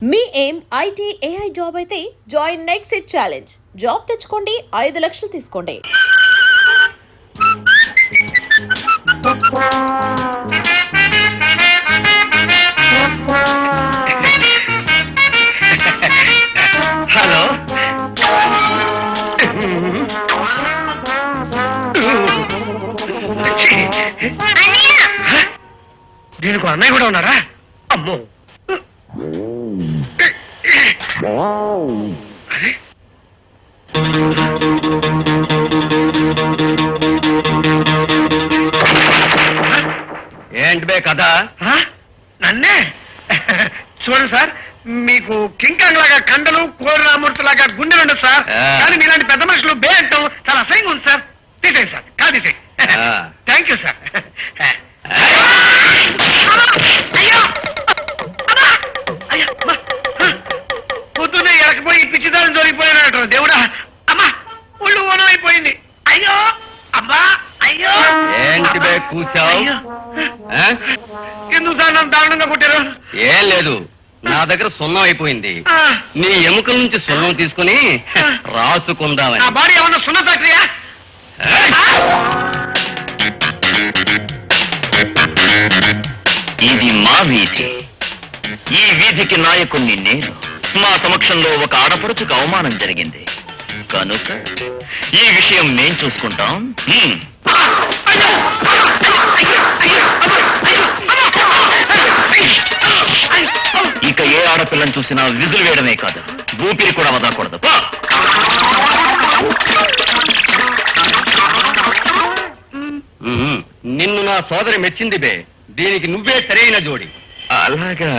మీ ఏం IT AI job అయితే join next it challenge. Job తెచ్చుకోండి, 5 లక్షలు తీసుకోండి. హలో, దీనికి అన్నయ్య కూడా ఉన్నారా? అమ్మో, ఏంటి బే కదా? నన్నే చూడండి సార్, మీకు కింకాంగ్ లాగా కండలు, కోరరామూర్తి లాగా గుండెలు ఉండదు సార్. కానీ మీలాంటి పెద్ద మనుషులు బే అంటాం చాలా అసహ్యంగా ఉంది సార్. తీసేయండి సార్, కాదు తీసేయి. Thank you sir. పొద్దున్నే ఎడకపోయి పిచ్చిదారం దొరికిపోయినట్టు దేవుడా. అమ్మా, ఒళ్ళు ఓనం అయిపోయింది. అయ్యో అమ్మా, అయ్యో. ఏంటి బే కూర్చావు? ఎందుకు సార్ నన్ను దారుణంగా కొట్టారు? ఏం లేదు, నా దగ్గర సున్నం అయిపోయింది. నీ ఎముకల నుంచి సున్నం తీసుకుని రాసుకుందామని. నా బాడీ ఏమన్నా సున్న ఫ్యాక్టరీయా? ఇది మా వీధి. ఈ వీధికి నాయకుణ్ణి నేను. మా సమక్షంలో ఒక ఆడపడుచుకు అవమానం జరిగింది కనుక ఈ విషయం మేం చూసుకుంటాం. ఇక ఏ ఆడపిల్లని చూసినా విజులు వేయడమే కాదు, ఊపిరి కూడా వదలకూడదు. నిన్ను నా సోదరి మెచ్చింది బే. దీనికి నువ్వే సరైన జోడి. అలాగా?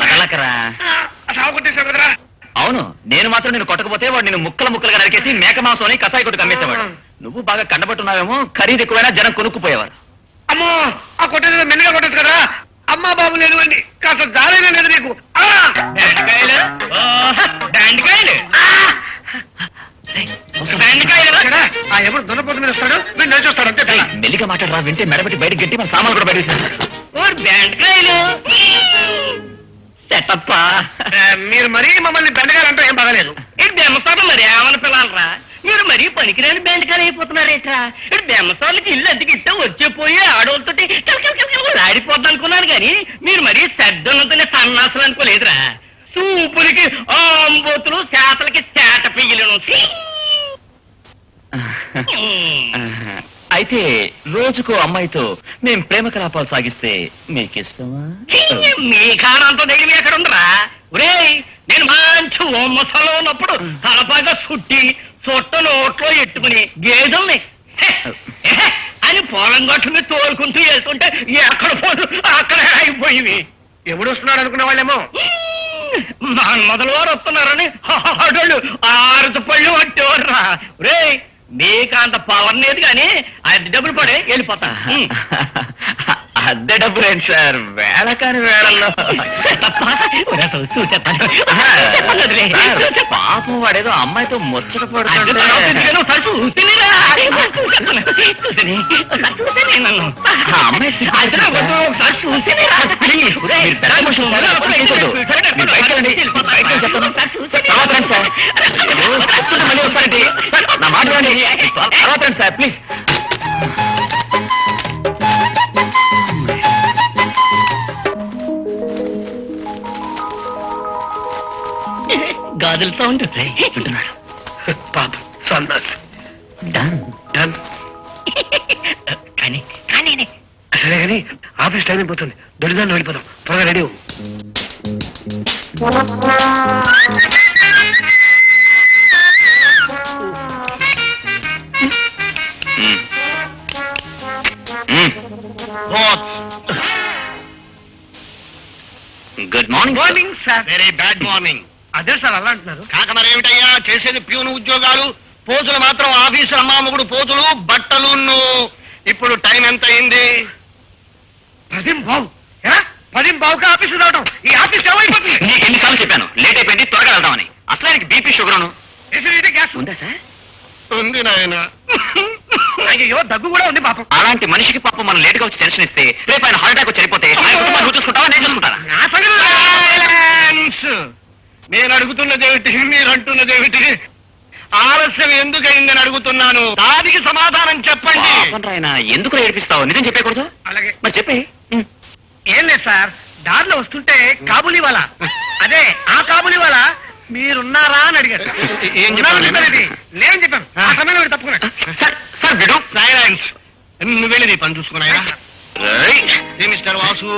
కదలకరా. అవును, నేను మాత్రం నేను కొట్టకపోతే వాడు నేను ముక్కలు ముక్కలుగా నరికేసి మేక మాంసం అని కసాయి కొట్టుకు అమ్మేసేవాడు. నువ్వు బాగా కండబట్టున్నావేమో, ఖరీదు ఎక్కువైనా జనం కొనుక్కుపోయేవారు. అమ్మో, ఆ కొట్టేది మెల్లిగా కొట్టచ్చు కదా. అమ్మా బాబు లేదు అండి, కాస్త జాలైనా లేదు నీకు. ఎవరు దొన్నపోతు మీద వస్తాడు, మీరు నేర్చొస్తాడు అంతే. మెల్లిగా మాట్లాడరా, వింటే మెడబెట్టి బయటకు గట్టి మన సామాన్లు కూడా బయట సెటప్పా. మీరు మరీ మమ్మల్ని బెండగాలంటే ఏం బాగలేదు. ఇటు బెమ్మసార్లు మరి ఏమన్నా పిల్లలరా, మీరు మరీ పనికిరాని బెండకాయలు అయిపోతున్నారేట్రా. ఇటు బెమ్మసార్లకి ఇల్లు అద్దెకి ఇట్ట వచ్చేపోయి ఆడవాళ్ళతో ఆడిపోద్ది అనుకున్నాను కానీ మీరు మరీ శ్రద్ధలతోనే సన్నాసులు అనుకోలేదురా. సూపులకి ఆంబోతులు, శాతలకి శాట పియ్యలను. అయితే రోజుకు అమ్మాయితో మేం ప్రేమ కలాపాలు సాగిస్తే మీకిష్టమా? మీ కారంతో దగ్గర ఎక్కడ ఉండరా? ఒరేయ్, నేను మంచి ఓమసలో ఉన్నప్పుడు తలపాగా చుట్టి చుట్ట నోట్లో ఎట్టుకుని గేదెల్ని అని పొలం గట్టు మీద తోలుకుంటూ వెళ్తుంటే ఎక్కడ పోదు అక్కడ అయిపోయి. ఎవడు వస్తున్నాడు అనుకునే వాళ్ళేమో మొదలు వారు వస్తున్నారని ఆడోళ్ళు ఆరుత పళ్ళు పట్టేవారురా. ఒరేయ్, మీకు అంత పవర్ లేదు కానీ అది డబ్బులు పడే వెళ్ళిపోతా. అద్దె డబ్బులు ఏంటి సార్, వేళ కాని వేళల్లో. పాపం వాడేదో అమ్మాయితో ముచ్చట పడుతుంటే నా మాట తర్వాత రండి సార్ ప్లీజ్. గాజుల సౌండ్ వింటున్నాడు. పాప సన్నాస్. Done done. కానీ కానీ సరే కానీ ఆఫీస్ టైం అయిపోతుంది, దొడిదాన్ని వెళ్ళిపోదాం. త్వరగా రెడీ అవ్వు. Good morning. Morning sir. Very bad morning. అదే సార్ అలా అంటున్నారు. కాక మరేమిటయ్యా, చేసేది ప్యూన్ ఉద్యోగాలు, పోజులు మాత్రం ఆఫీసు అమ్మాముగుడు పోజులు, బట్టలు. ఇప్పుడు టైం ఎంత అయింది? 10:15. 10:15కి ఆఫీసు రావడం. ఈ ఆఫీస్ ఏమైపోతుంది? నీకు ఎన్నిసార్లు చెప్పాను లేట్ అయిపోయింది, త్వరగా వెళ్దామని. అసలు ఆయనకి బీపీ షుగర్ గ్యాస్ ఉందా సార్? ఉంది నాయన. అయ్యో దగ్గు కూడా ఉంది పాపం. అలాంటి మనిషికి పాపం మనం లేటుగా వచ్చి టెన్షన్ ఇస్తే రేపు ఆయన హార్ట్ అటాక్ వచ్చి చనిపోతే ఆయన కుటుంబాన్ని నువ్వు చూసుకుంటావా నేను చూసుకుంటానా? నా సంగతి సైలెన్స్! నేను అడుగుతున్నదేమిటి మీరు అంటున్నదేమిటి? ఆలస్యం ఎందుకయిందని అడుగుతున్నాను. దానికి సమాధానం చెప్పండి. పాపం ఆయన ఎందుకు ఏడిపిస్తావు? నిజం చెప్పకూడదు? అలాగే. మరి చెప్పే. ఏం లేదు సార్, దారిలో వస్తుంటే కాబూలీ వాళ్ళ అదే ఆ కాబూలీ వాళ్ళ మీరున్నారా అని అడిగారు. ఏం చెప్పాను నేను? ఉన్నారని నేను చెప్పాను. ఆ సమయంలో వీడు తప్పుకున్నాడు. సార్ సార్ విడు. సైలెన్స్! నువ్వు వెళ్ళి నీ పని చూసుకున్నాయా? మిస్టర్ వాసు,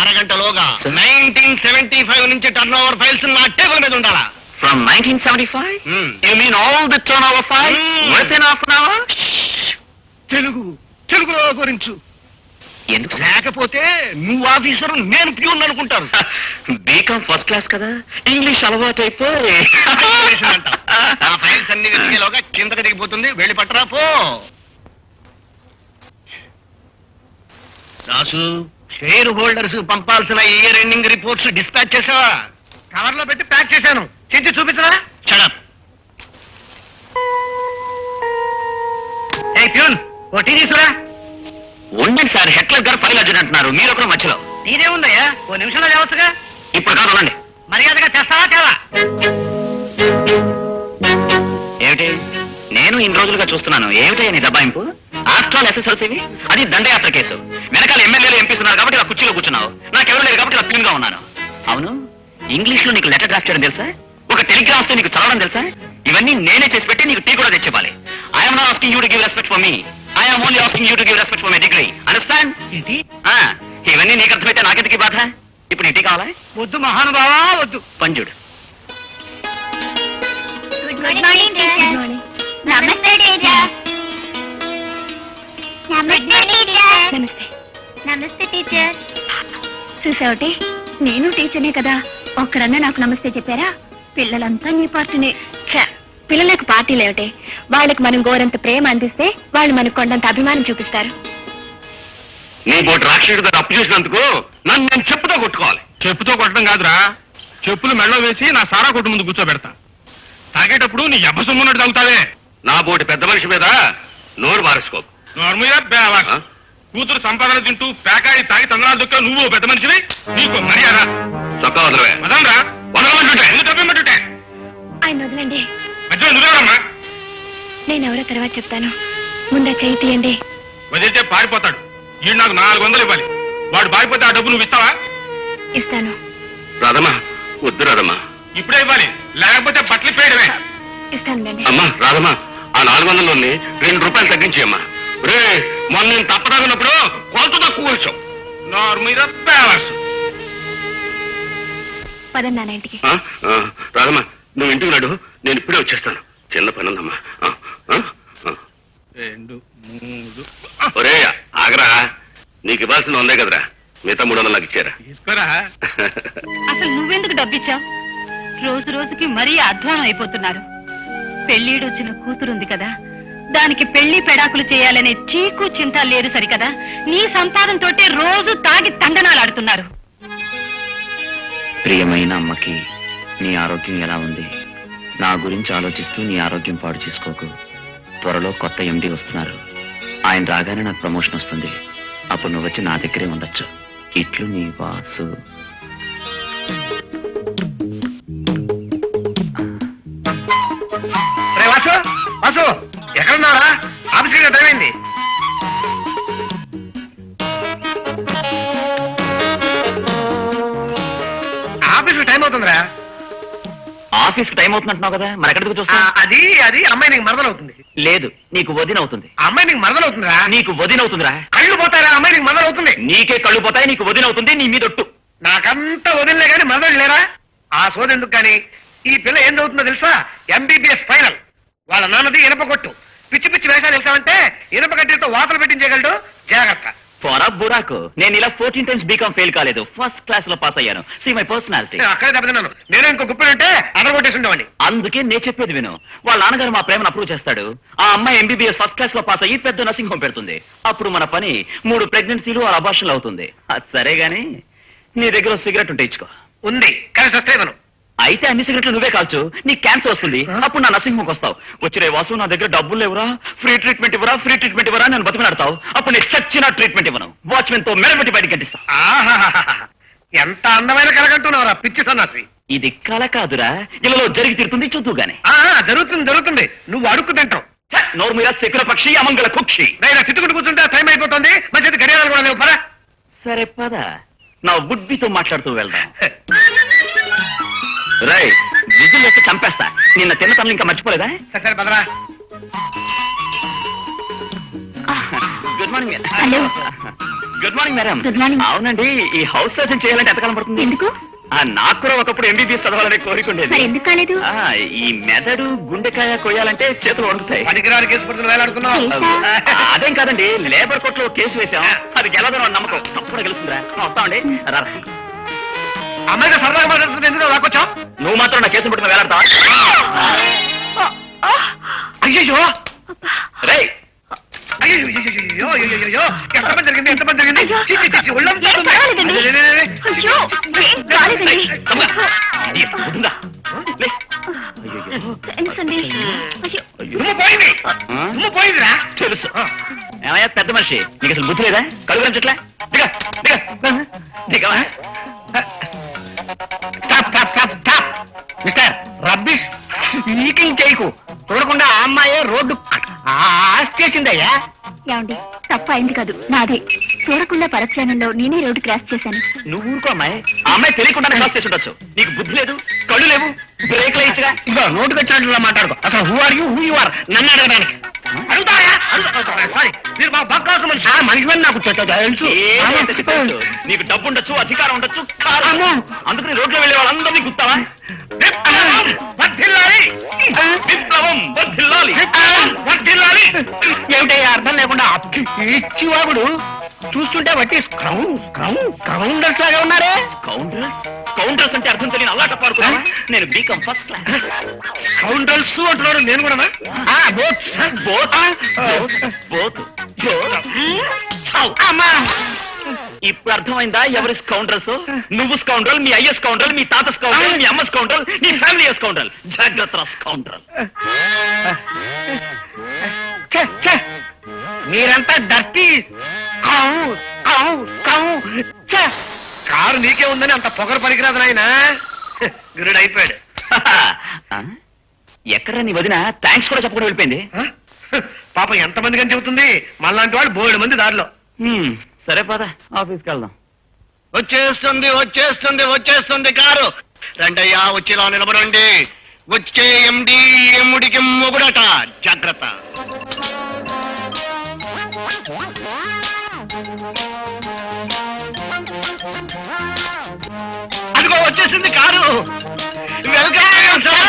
అరగంటలోగా Sir. 1975 నుంచి టర్న్ ఓవర్ ఫైల్స్ నా టేబుల్ మీద ఉండాలా? From 1975? Hmm. You mean all the turnover files within half an hour? తెలుగులో గురించు. ఎందుకు సార్? లేకపోతే నువ్వు ఆఫీసర్ నేను ప్యూన్ అనుకుంటారు. బీకామ్ ఫస్ట్ క్లాస్ కదా, ఇంగ్లీష్ అలవాటు అయిపోయి. ఆ ఫైల్స్ అన్ని వెతికేలోగా కిందకి దిగిపోతుంది. వెళ్ళి పట్టరా పో. రాసు, షేర్ హోల్డర్స్ పంపాల్సిన ఇయర్ ఎండింగ్ రిపోర్ట్స్ డిస్పాచ్ చేసావా? కవర్ లో పెట్టి ప్యాక్ చేశాను. చించి చూపించరా? షడప్. ఏ ప్యూన్, ఓ టీ తీసురా. ఉండండి సార్, హెట్లర్ గారు ఫైల్ అర్జెంట్ అంటున్నారు, మీరు ఒకరు మధ్యలో. నీదేముందయ్యా, ఓ నిమిషంలో తేవచ్చుగా. ఇప్పుడు కాదు, ఉండండి. మర్యాదగా తెస్తావా తేవా? ఏమిటి? నేను ఇన్ని రోజులుగా చూస్తున్నాను. ఏమిటయ్యా నీ దబాయింపు? ఆఫ్టర్ ఆల్ ఎస్ఎస్ఎల్సీవి, అది దండయాత్ర కేసు. వెనకాల ఎమ్మెల్యేలు ఎంపీస్ ఉన్నారు కాబట్టి ఇలా కుర్చీలో కూర్చున్నావు. నాకెవరు లేరు కాబట్టి ఇలా ప్యూన్ గా ఉన్నాను. అవును, ఇంగ్లీష్ లో నీకు లెటర్ డ్రాఫ్ట్ చేయడం తెలుసా? ఒక టెలిగ్రామ్ వస్తే నీకు చదవడం తెలుసా? ఇవన్నీ నేనే చేసి పెట్టి నీకు టీ కూడా తెచ్చివ్వాలి. I'm not asking you to give respect for me. I'm only asking you to give respect for my degree. Understand? ఏంటి? ఇవన్నీ నీకు అర్థమైతే నాకెందుకు బాధ? ఇప్పుడు నీ టీ కావాలా? వద్దు మహానుభావా వద్దు. పంజుడు. Good morning teacher. నమస్తే టీచర్. నమస్తే టీచర్. నమస్తే. నమస్తే టీచర్. చూసావటి, నేను టీచర్నే కదా, ఒక్కరన్నా నాకు నమస్తే చెప్పారా? పిల్లలంతా నీ పార్టీనే. పిల్లలకు పార్టీలు ఏమిటి? వాళ్ళకి మనం గోరంత ప్రేమ అందిస్తే వాళ్ళు మనకు కొండంత అభిమానం చూపిస్తారు. నీ బోటు రాక్షసుడు గారు అప్పు చేసినందుకు నన్ను నేను చెప్పుతో కొట్టుకోవాలి. చెప్పుతో కొట్టడం కాదురా, చెప్పులు మెళ్ళో వేసి నా సారా కొట్టు ముందు కూర్చోబెడతా. తాగేటప్పుడు నీ ఎబ్బ సొమ్మున్నట్టు తాగుతావే. నా బోటి పెద్ద మనిషి మీద నోరు మారేసుకోకు. కూతురు సంపాదన తింటూ పేకాడి తాగి తందనాలు దొక్క నువ్వు పెద్ద మనిషివి, నీకు మర్యాద. చొక్కా వదలవే. వదలరా, వదలమంటుంటే ఎందుకు తప్పమంటుంటే? ఆయన వదలండి, మధ్యలో నువ్వేరమ్మా. నేనెవరో తర్వాత చెప్తాను, ముందా చేయి తీయండి. వదిలితే పారిపోతాడు. ఈ నాకు 400 ఇవ్వాలి. వాడు పారిపోతే ఆ డబ్బు నువ్వు ఇస్తావా? ఇస్తాను. రాదమ్మా, వద్దు రాదమ్మా. ఇప్పుడే ఇవ్వాలి, లేకపోతే బట్టలు పేయడమే. ఇస్తానులేండి. అమ్మా రాదమ్మా, ఆ 400లోని 2 రూపాయలు తగ్గించేయమ్మా. రే, మొన్న నేను తప్పదాగినప్పుడు కొలత తక్కువ వచ్చావు. మీద పేవర్స్. పదండి నాన్న ఇంటికి. రాదమ్మా, నువ్వు ఇంటికి నాడు, నేను ఇప్పుడే వచ్చేస్తాను. చిన్న పని ఉందమ్మా. 2, 3. ఒరే ఆగరా, నీకు ఇవ్వాల్సిన ఉందే కదరా, మిగతా 300 నాకు ఇచ్చారా? తీసుకోరా. అసలు నువ్వెందుకు డబ్బిచ్చావు? రోజు రోజుకి మరీ అధ్వానం అయిపోతున్నారు. పెళ్ళీడొచ్చిన కూతురుంది కదా, దానికి పెళ్లి పెడాకులు చేయాలనే చీకు చింత లేదు సరికదా? నీ సంపాదనతోటే రోజు తాగి తండనాలాడుతున్నారు. ప్రియమైన అమ్మకి నీ ఆరోగ్యం ఎలా ఉంది? నా గురించి ఆలోచిస్తూ నీ ఆరోగ్యం పాడు చేసుకోకు. త్వరలో కొత్త ఎండి వస్తున్నారు. ఆయన రాగానే నాకు ప్రమోషన్ వస్తుంది. అప్పుడు నువ్వు వచ్చి నా దగ్గరే ఉండొచ్చు. ఇట్లు నీ వాసు. రే వాసు, వాసు ఎక్కడున్నారా? ఆఫీస్కి టైం అయింది. ఆఫీస్కి టైం అవుతుందిరా. ఆఫీస్ టైం అవుతున్నట్టున్నావు కదా, మరి ఎక్కడికి చూస్తా? అది అది అమ్మాయి నీకు మరదలవుతుంది. లేదు, నీకు వదిన అవుతుంది. ఆ అమ్మాయి నీకు మరదలవుతుందిరా. నీకు వదిన అవుతుందిరా. కళ్ళు పోతారా? అమ్మాయి నీకు మరదలవుతుంది. నీకే కళ్ళు పోతాయి, నీకు వదిన అవుతుంది. నీ మీదొట్టు. నాకంతా వదిలే గాని మరదలు లేరా? ఆ సోది ఎందుకు కానీ, ఈ పిల్ల ఏం చదువుతుందో తెలుసా? MBBS final. వాళ్ళ నాన్నది ఇనప కొట్టు. పిచ్చి పిచ్చి వేషాలు వేసామంటే ఇనప కడ్డీలతో వాతలు పెట్టించగలడు. జాగ్రత్త. పొరా బురాకు, నేను ఇలా 14 times బీకామ్ ఫెయిల్ కాలేదు, ఫస్ట్ క్లాస్ లో పాస్ అయ్యాను. See my personality. నేను అక్కడే దెబ్బతిన్నాను. నేను ఇంకో గుప్పలు ఉంటే అదరగొట్టేసి ఉండేవాడిని. అందుకే నేను చెప్పేది విను. వాళ్ళ నాన్నగారు మా ప్రేమను అప్రూవ్ చేస్తాడు. ఆ అమ్మాయి MBBS ఫస్ట్ క్లాస్ లో పాస్ అయ్యి పెద్ద నర్సింగ్ హోమ్ పెడుతుంది. అప్పుడు మన పని 3 ప్రెగ్నెన్సీలు 6 అబార్షన్లు అవుతుంది. అది సరే గాని నీ దగ్గర సిగరెట్ ఉంటే ఇచ్చుకో. ఉంది కానీ సస్టైవను. అయితే అన్ని సిగరెట్లు నువ్వే కాల్చు, నీకు క్యాన్సర్ వస్తుంది. అప్పుడు నా నర్సింగ్ హోమ్కి వస్తావు. వచ్చిరే వాసు, నా దగ్గర డబ్బులు లేవురా, ఫ్రీ ట్రీట్మెంట్ ఇవ్వరా, ఫ్రీ ట్రీట్మెంట్ ఇవ్వరా నేను బతిమలాడతావు. అప్పుడు నేను చచ్చిన ట్రీట్మెంట్ ఇవ్వను, వాచ్మెన్ తో మెడబెట్టి బయటికి గంటిస్తా. ఆహాహాహా. ఎంత అందమైన కలగంటున్నావురా పిచ్చి సన్నాసి. ఇది కల కాదురా, ఇలాలో జరిగి తీరుతుంది, చూద్దు గాని. జరుగుతుంది నువ్వు అడుక్కు తింటావు. నోరు మీద శకుల పక్షి, అమంగళ కుక్షి. నేను తిట్టుకుంటూ కూర్చుంటే టైం అయిపోతుంది. మంచిది గడియారాలు కూడా లేవు పరా. సరే పద, నా బుడ్బితో మాట్లాడుతూ వెళ్దాం. రై విజులు వేస్తే చంపేస్తా. నిన్న తిన్న తనలు ఇంకా మర్చిపోలేదా? సరే పదరా. Good morning hello. Good morning madam. Good morning. అవునండి, ఈ హౌస్ సర్జన్ చేయాలంటే ఎంతకాలం పడుతుంది? ఎందుకు? నాకు కూడా ఒకప్పుడు ఎంబీబీఎస్ చదవాలనే కోరిక ఉండేది. మరి ఎందుకు కాలేదు? ఈ మెదడు గుండెకాయ కొయ్యాలంటే చేతులు వణుకుతాయి. పనికిరాని కేసు పడుతున్న వేలాడుతున్నావు. అదేం కాదండి, లేబర్ కోర్టులో కేసు వేశాం, అది గెలదని నమ్మకం. తప్పకుండా గెలుస్తుందిరా. వస్తామండి. అమ్మాయిగా సరదాగా మాట్లాడుతుంది, ఎందుకు రాకొచ్చావు? నువ్వు మాత్రం నా కేసు పట్టుకుని వేలాడతావా? అయ్యో రై అయ్యో ఎంతమంది జరిగింది అయ్యో. చి, చి, చి, చి, ఒళ్ళంతా ఏం ఉంది. పర్వాలేదండి. లే, లే, లే, లే. అయ్యో, ఏం కాలేదండి. తెలుసండి. అయ్యో. దుమ్ము పోయింది దుమ్ము పోయిందిరా. తెలుసు. ఏమయ్యా పెద్ద మనిషి, నీకు అసలు బుద్ధి లేదా? కడుగు రంచట్లే. దిగా దిగా దిగవా. మిస్టర్ రబ్బిష్ లీకింగ్ చేయకు. చూడకుండా ఆ అమ్మాయే రోడ్డు ఆస్ చేసిందయ్యా. ఏమండి, తప్ప అయింది కాదు, నాదే. చూడకుండా పరధ్యానంలో నేనే రోడ్డు క్రాస్ చేశాను. నువ్వు ఊరుకో అమ్మాయి. ఆ అమ్మాయి తెలియకుండానే క్రాస్ చేసి ఉండొచ్చు. నీకు బుద్ధి లేదు, కళ్ళు లేవు, బ్రేక్లు ఇచ్చిగా. ఇదిగో రోడ్డుకి వచ్చినట్లు మాట్లాడుకో. అసలు హూ ఆర్ యు ఆర్ నన్ను అడగడానికి. అడుగుతాయా? సారీ, మీరు మా బక్కాసు మనిషి. మనిషి మీద నాకు తెలుసు. తెలుసు. నీకు డబ్బు ఉండొచ్చు, అధికారం ఉండొచ్చు, అందుకని రోడ్లో వెళ్ళే వాళ్ళందరినీ గుర్తావా? వర్ధిల్లాలి. విప్లవం వర్ధిల్లాలి. వర్ధిల్లాలి. ఏమిటయ్యా అర్థం లేకుండా ఇచ్చివాగుడు చూస్తుంటే బట్టి స్క్రౌండర్స్ లాగా ఉన్నారే. స్కౌండ్రల్స్ అంటే అర్థం తెలియని అల్లాట పాడుతున్నా. నేను బీకాం ఫస్ట్ క్లాస్. స్కౌండర్స్ అంటున్నాడు నేను కూడా. ఇప్పుడు అర్థమైందా ఎవరి స్కౌండ్రల్స్? నువ్వు స్కౌండ్రల్, మీ అయ్య స్కౌండ్రల్, మీ తాత స్కౌండ్రల్, మీ అమ్మ స్కౌండ్రల్, నీ ఫ్యామిలీ స్కౌండ్రల్. జాగ్రత్త స్కౌండ్రల్. మీరంతా డర్టీ. కారు నీకే ఉందని అంత పొగరు పనికిరాదు నాయన. గురుడు అయిపోయాడు. ఎక్కడ నీ వదిన థ్యాంక్స్ కూడా చెప్పకుండా వెళ్ళిపోయింది. పాపం ఎంతమంది అని చెబుతుంది. మళ్ళాంటి వాళ్ళు 3 మంది దారిలో. సరే పద, ఆఫీస్కి వెళ్దాం. వచ్చేస్తుంది కారు. రండయ్యా, వచ్చిలా నిలబడండి. వచ్చే ఎండి ఎమ్ముడికి మొగుడట. జాగ్రత్త. అదిగో వచ్చేసింది కారు. Welcome sir.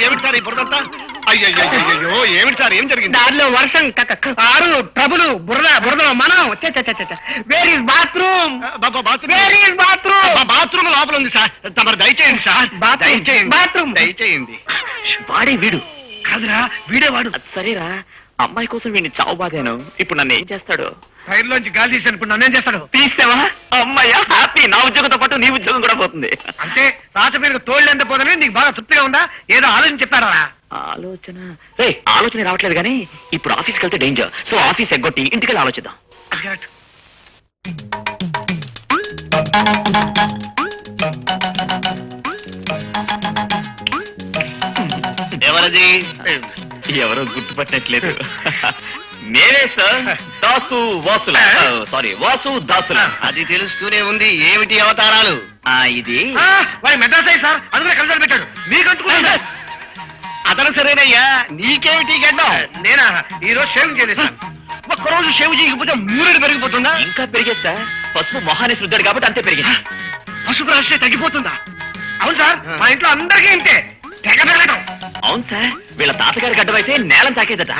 ఏమిటి సార్ ఈ బురదంతా? అయ్యో ఏమిటి సార్, ఏం జరిగింది? దారిలో వర్షం, కారు ట్రబుల్, బురద మనం. Where is bathroom? బాత్రూమ్ లోపల ఉంది సార్. తమరు దయచేయండి సార్. బాత్రూమ్ దయచేయండి. వాడే వీడు కాదురా, వీడేవాడు. సరేరా, అమ్మాయి కోసం వీడిని చావు బాగాను. ఇప్పుడు నన్ను ఏం చేస్తాడు? టైర్లోంచి గాలి తీసాను. ఇప్పుడు నన్నేం చేస్తాడు? తీసావా? అమ్మాయ్యా హ్యాపీ. నా ఉద్యోగంతో పాటు నీ ఉద్యోగం కూడా పోతుంది. అంటే రాసపేరుకు తోళ్ళెంత పోదని నీకు బాగా తృప్తిగా ఉందా? ఏదో ఆలోచన చెప్పారా? ఆలోచన రావట్లేదు కానీ ఇప్పుడు ఆఫీస్కి వెళ్తే డేంజర్. సో ఆఫీస్ ఎగ్గొట్టి ఇంటికి ఆలోచిద్దాం. ఎవరది? ఎవరో గుర్తుపట్టినట్లేదు. నేనే సార్, దాసు వాసుల. సారీ, వాసు దాసుల. అది తెలుస్తూనే ఉంది. ఏమిటి అవతారాలు? ఇది మెడ్రాస్ సార్. అందులో కలిసి పెట్టాడు. మీకంటుకున్నా అతను సరేనయ్యా. నీకేమిటి గడ్డం? నేనా ఈ రోజు షేవ్ చేయలేదు. ఒక్కరోజు షేవ్ చేయకపోతే 3 పెరిగిపోతుందా? ఇంకా పెరిగేది సార్. పసుపు మొహాన్ని శుద్ధాడు కాబట్టి అంతే పెరిగింది. పసుపు రాస్తే తగ్గిపోతుందా? అవును సార్, మా ఇంట్లో అందరికీ ఇంతే. తెగ పెరగడం. అవును సార్, వీళ్ళ తాతగారి గడ్డం అయితే నేలం తాకేదట.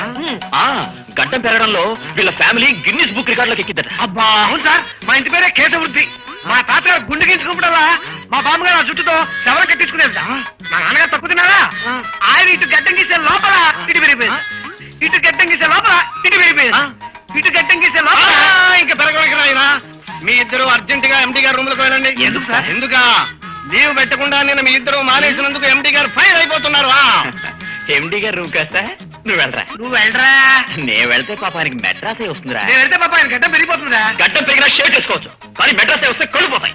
గడ్డం పెరగడంలో వీళ్ళ ఫ్యామిలీ గిన్నిస్ బుక్ రికార్డులోకి ఎక్కిద్దట. అబ్బా అవును సార్, మా ఇంటి పేరే కేశవృద్ధి. మా తాతగారు గుండె గీసుకున్నప్పుడల్లా మా బామ్మగారు ఆ జుట్టుతో శవరం కట్టించుకునేది. మా నాన్నగారు తక్కువ తిన్నారా? ఆయన ఇటు గడ్డం గీసే లోపల ఇటు పెరిగిపోయింది, ఇటు గడ్డం గీసే లోపల ఇటు పెరిగిపోయింది, ఇటు గడ్డం గీసే లోపల ఇంకా పెరగడానికి. ఆయన మీ ఇద్దరు అర్జెంట్ గా ఎండి గారి రూమ్ లోకి వెళ్ళండి. ఎందుకు సార్? ఎందుకా లీవ్ పెట్టకుండా నేను మీ ఇద్దరు మానేసినందుకు ఎండి గారు ఫైర్ అయిపోతున్నారు. ఎండి గారు రూమ్ కాస్తా నువ్వు వెళ్ళరా. నువ్వు వెళ్ళరా. నేను వెళ్తే పాపానికి మెడ్రాసే వస్తుందిరా. నేను వెళ్తే పాప ఆయన గడ్డం పెరిగిపోతుందా. గడ్డం పెరిగినా షేర్ చేసుకోవచ్చు, కానీ మెడ్రాసే వస్తే కళ్ళుపోతాయి.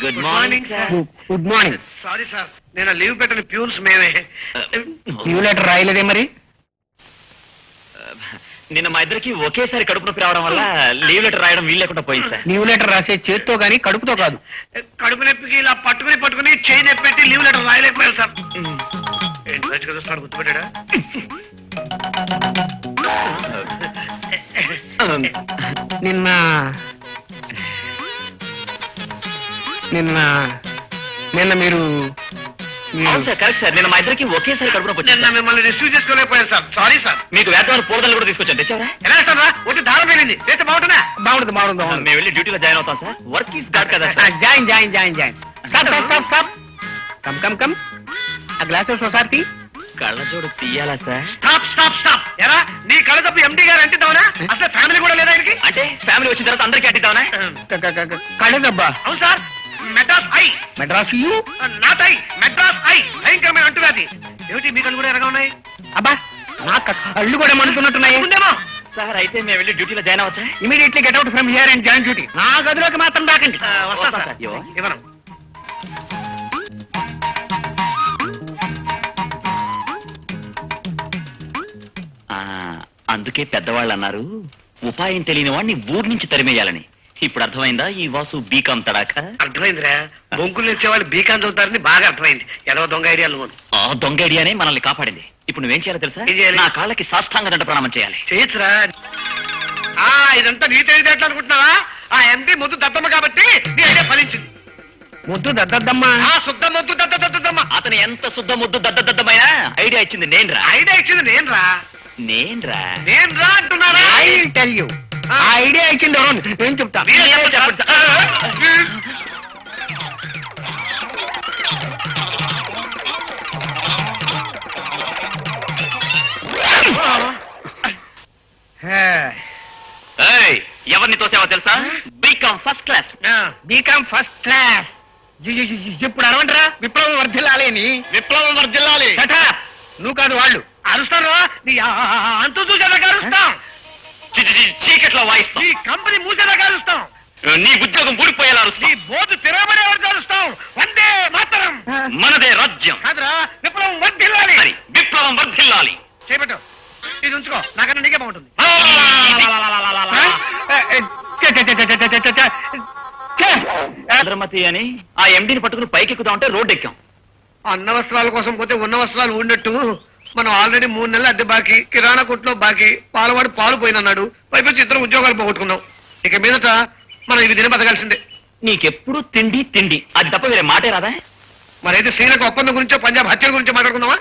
Good morning sir. Good morning. Sorry sir, నేను లీవ్ పెట్టిన ప్యూన్స్ మేమే. లీవ్ లెటర్ రాయలేదే మరి. నిన్న మా ఇద్దరికి ఒకేసారి కడుపు నొప్పి రావడం వల్ల లీవ్ లెటర్ రాయడం వీలు లేకుండా పోయింది సార్. లీవ్ లెటర్ రాసే చేత్తో గానీ కడుపుతో కాదు. కడుపు నొప్పికి ఇలా పట్టుకుని చేయి నొప్పి పెట్టి లీవ్ లెటర్ రాయలేకపోయారు సార్. ఏంటి చదువుతాడు గుర్తుపెట్టాడా. నిన్న మీరు అవును సార్, కరెక్ట్ సార్. నిన్న మా ఇద్దరికి ఒకేసారి కడుపు నొప్పి వచ్చింది నిన్న సార్. మిమ్మల్ని రిసీవ్ చేసుకోలేకపోయాను సార్. Sorry sir. మీకు వేద్దామని పూలదలు కూడా తీసుకొచ్చాను, తెచ్చావరా? ఎలా ఇస్తారా వచ్చి దారం పెరిగింది చేస్తే బాగుంటుందా. బాగుంటుంది. మేము వెళ్ళి డ్యూటీలో జాయిన్ అవుతాం సార్. వర్క్ ఈస్ గాడ్ కదా సార్. జాయిన్. కమ్ ఆ గ్లాస్ ఆఫ్ సొసైటీ. కళ్ళజోడు తీయాలా సార్? స్టాప్. ఎరా నీ కళ్ళతప్పు ఎండి గారు అంటిద్దామనా? అసలు ఫ్యామిలీ కూడా లేదా ఆయనకి? అంటే ఫ్యామిలీ వచ్చిన తర్వాత అందరికీ అట్టిద్దామనా? కళ్ళదబ్బా. అవును sir. Madras I. Madras you. Not I. Madras I. భయంకరమైన అంటువ్యాధి. ఏమిటి మీ కళ్ళు కూడా ఎరగా ఉన్నాయి? అబ్బా నా కళ్ళు కూడా మండుతున్నట్టున్నాయి. ఉందేమో సార్. అయితే మేము వెళ్ళి డ్యూటీలో జాయిన్ అవ్వచ్చా? Immediately get out from here and join duty. నా గదిలోకి మాత్రం రాకండి. వస్తా సార్. ఇవ్వను. అందుకే పెద్దవాళ్ళు అన్నారు ఉపాయం తెలియని వాడిని ఊరి నుంచి తరిమేయాలని. ఇప్పుడు అర్థమైందా ఈ వాసు బీకాం తడాక? అర్థమైందిరా. బొంకులు ఇచ్చేవాళ్ళు బీకాం చదువుతారని బాగా అర్థమైంది. ఏదో దొంగ ఐడియాలు. ఆ దొంగ ఐడియానే మనల్ని కాపాడింది. ఇప్పుడు నువ్వేం చేయాలో తెలుసా? ఏం చేయాలి? నా కాళ్ళకి సాష్టాంగ దండ ప్రణామం చేయాలి. చేయొచ్చురా. ఇదంతా నీ తెలియదు అనుకుంటున్నావా? ఆ ఎంపీ ముద్దు దద్దమ్మ కాబట్టి నీ ఐడియా ఫలించింది. ముద్దు దద్దమ్మ. శుద్ధ ముద్దు దద్దమ్మ. అతను ఎంత శుద్ధ ముద్దు దద్దమైనా ఐడియా ఇచ్చింది నేనురా. ఐడియా ఇచ్చింది నేనురా అంటున్నారా? I will tell you. ఆ ఐడియా ఇచ్చింది ఎవరు? నేను చెప్తా. చెప్పండి. ఎవరిని తోసావో తెలుసా? BCom first class. BCom first class. ఇప్పుడు అరవంటరా విప్లవం వర్ధిల్లాలి అని. విప్లవం వర్ధిల్లాలి. నువ్వు కాదు వాళ్ళు అరుస్తారా? నీ అంత చూసేదాకా అరుస్తాం. చీకట్లో వాయిస్తాం. నీ కంపెనీ మూసేదాకా అరుస్తాం. నీ ఉద్యోగం ఊడిపోయేలా నీ అరుస్తాం. బోధు తిరగబడే వరకు అరుస్తాం. వందే మాతరం. మనదే రాజ్యం. కాదురా విప్లవం వర్ధిల్లాలి. సరే, విప్లవం వర్ధిల్లాలి. చేపట్టు. ఇది ఉంచుకో, నాకన్నా నీకే బాగుంటుంది. చంద్రమతి అని ఆ ఎండిని పట్టుకుని పైకి ఎక్కుదాం అంటే రోడ్డు ఎక్కాం. అన్న వస్త్రాల కోసం పోతే ఉన్న వస్త్రాలు ఉన్నట్టు మనం ఆల్రెడీ 3 నెలలు అద్దె బాకీ, కిరాణా కొట్లో బాకీ, పాలవాడు పాలు పోయినన్నాడు. పైపొచ్చి ఇద్దరు ఉద్యోగాలు పోగొట్టుకున్నాం. ఇక మీదట మనం ఇవి తిని బతకాల్సిందే. నీకెప్పుడు తిండి అది తప్ప వేరే మాటే రాదా? మరైతే శ్రీలంక ఒప్పందం గురించో పంజాబ్ హత్యల గురించో మాట్లాడుకుందామా?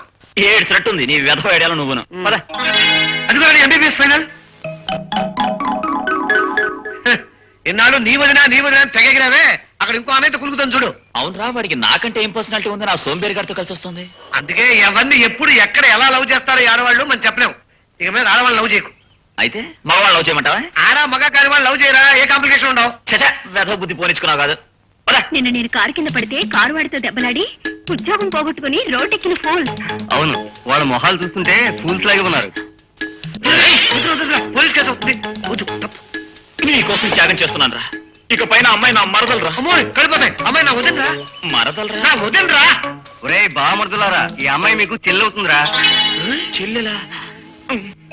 ఏడ్చినట్టుంది నీ వ్యధ వేడాలు నువ్వును. పద. అది కూడా ఎంబీబీఎస్ ఫైనల్. ఎన్నాళ్ళు నీ వదిన తెగగిరావే, అక్కడ ఇంకో ఆమెతో కులుకుతాను చూడు. అవునరా, వాడికి నాకంటే ఏం పర్సనాలిటీ ఉంది? నా సోంబేరి గారితో కలిసి వస్తుంది. అందుకే ఎవరిని ఎప్పుడు ఎక్కడ ఎలా లవ్ చేస్తారో ఈ ఆడవాళ్ళు మనం చెప్పలేం. ఇక మీద ఆడవాళ్ళు లవ్ చేయకు. అయితే మగవాళ్ళు లవ్ చేయమంటావా? ఆడా మగ కాని వాళ్ళు లవ్ చేయరా, ఏ కాంప్లికేషన్ ఉండవు. చచా, వ్యధ బుద్ధి పోనిచ్చుకున్నావు కాదు. నిన్న నేను కారు కింద పడితే కారు వాడితో దెబ్బలాడి ఉద్యోగం పోగొట్టుకుని రోడ్డెక్కిన ఫోన్. అవును, వాళ్ళ మొహాలు చూస్తుంటే ఫూల్స్ లాగా ఉన్నారు. పోలీస్ కేసు అవుతుంది. నీకోసం త్యాగం చేస్తున్నాను రా. ఇక పైన అమ్మాయి నా మరదలరా. అమ్మో కలిపోతాయి. అమ్మాయి నా వదినరా. మరదలరా? నా వదినరా. ఒరే బామర్దులారా, ఈ అమ్మాయి మీకు చెల్లవుతుందిరా. చెల్లెలా?